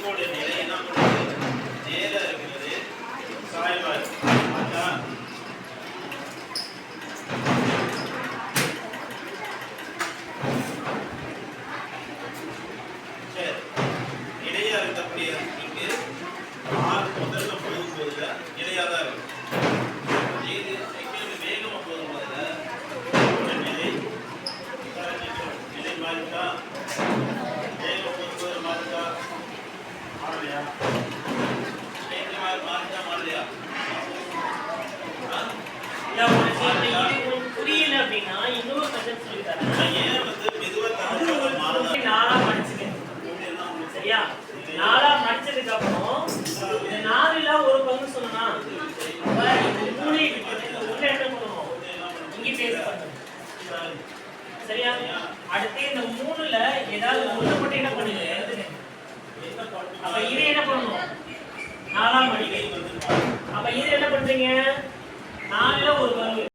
விளிம்போட நிலை என்ன பண்ணுது? நேர இருக்கிறது, சாய்வா இருக்கு. சரி, இடையா இருக்கக்கூடிய இங்கு ஆறு முதல்ல போகும் போதுல இடையா தான் இருக்கும். இது செகண்ட் வேகமா போகும் போதுல நிலை நிலை மாறிட்டா வேகம் போகும்போது மாறிட்டா மாறலையா? மாறலையா? புரியல அப்படின்னா இன்னொரு கன்செப்ட் சொல்லி தரேன். ஏன் வந்து மெதுவா தமிழ் மாறலாம்? நாலா மடிச்சுக்கேன். சரியா? நாலா மடிச்சதுக்கு அப்புறம் இந்த நாலுல ஒரு பங்கு சொன்னா உள்ள என்ன பண்ணுவோம்? இங்க பேஸ் பண்ணுவோம். சரியா? அடுத்து இந்த மூணுல ஏதாவது ஒண்ணு மட்டும் என்ன பண்ணுங்க? அப்ப இது என்ன பண்ணுவோம்? நாலா மடிக்க. அப்ப இது என்ன பண்றீங்க? நாலுல ஒரு பங்கு